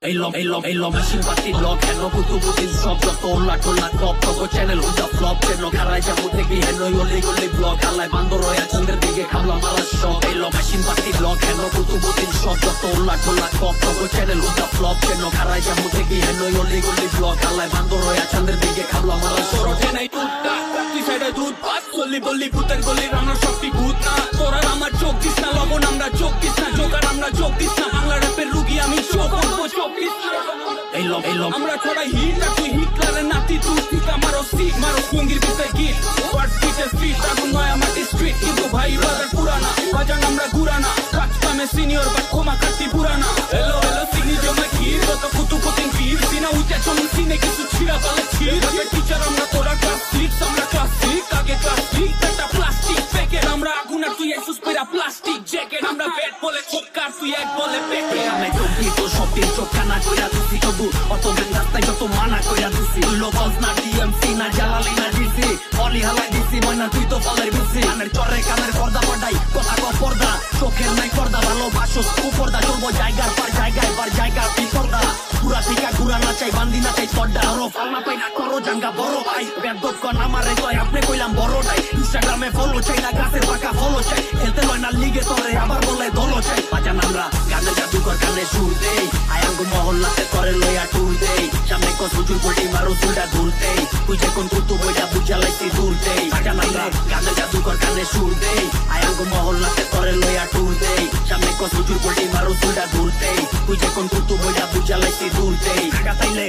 Elo machine party block Heno kutubutin shop Joto ulla tolla top Togo channel huja flop Cheno kharai jamu teki Heno yoli block Alai bando roya chandar dige Kamla mara shop Elo machine party block Heno kutubutin shop Joto ulla tolla top Togo channel huja flop Cheno kharai jamu teki Heno yoli block Alai bando roya chandar dige Kamla mara shop Jenai tutta Tuই side দুধ ভাত চলি বলি ভূতের গলি রান্না সবটি ভূত না তোরা আমার চোখ দিস না লবণ আমরা চোখ দিস না জোকার আমরা চোখ দিস না বাংলা র্যাপের রুগী আমি চোখ করবো চোখ দিস না আমরা ছড়াই হিট আর তুই হিটলারের নাতি তুই টিকা মারো সিট মারো কুঙ্গির ভিতরে গিট ওয়ার্ড স্পিচের স্পিচ আগুন নয়া মাটি স্ট্রিট কিন্তু ভাই বাজার পুরানা বাজান আমরা ঘুরানা কাজ কামে সিনিয়র বা ক্ষমা কাটি পুরানা এলো সিনি জমা ক্ষীর কত কুতু কুতিন ক্ষীর সিনা উঠে চমন সিনে কিছু ছিড়া পালে ক্ষীর টিচার আমরা তোরা ক্লাস সিক্স আমরা ক্লাস সিক্স আগে ক্লাস সিক্স একটা প্লাস্টিক প্যাকেট আমরা আগুন আর তুই এসুস পেরা প্লাস্টিক জ্যাকেট আমরা ব্যাট বলে চিৎকার তুই এক বলে পেটে আমি চোখি তো সবটির চোখ কানা কইরা তুই তবু অত গান রাস্তায় যত মানা কইরা তুই লোকজ না ডিএমসি না জালালি না ডিসি অলি হালাই দিছি ময়না তুই তো ফলের বিসি কানের চরে কানের পর্দা পর্দাই কথা কো পর্দা চোখের নাই পর্দা ভালোবাসো তু পর্দা চলবো জায়গার পর জায়গা তুই পর্দা পুরা টিকা ঘুরা না চাই বান্দি না চাই পর্দা আরো ফালনা পাই না করো জাঙ্গা বড় ভাই বেদব কন আমারে কয় আপনি কইলাম বড়টাই ইনস্টাগ্রামে ফলো চাই না গাছের পাকা ফলো চাই খেলতে লয় না লিগে তোরে আবার বলে দলো চাই বাজান আমরা গানে জাদুকর কানে সুর দেই আয়াঙ্গু মহল্লাতে করে লইয়া টুর দেই সামনে কো সুজুর পড়ি মারো চুলটা ঘুরতে তুই যে কোন কুতু বইটা বুঝালাইছি দূর দেই বাজান আমরা গানে জাদুকর কানে সুর দেই আয়াঙ্গু মহল্লাতে করে লইয়া টুর দেই সামনে কো সুজুর পড়ি মারো চুলটা ঘুরতে তুই যে কোন কুতু বইটা বুঝালাইছি দূর দেই টাকা চাইলে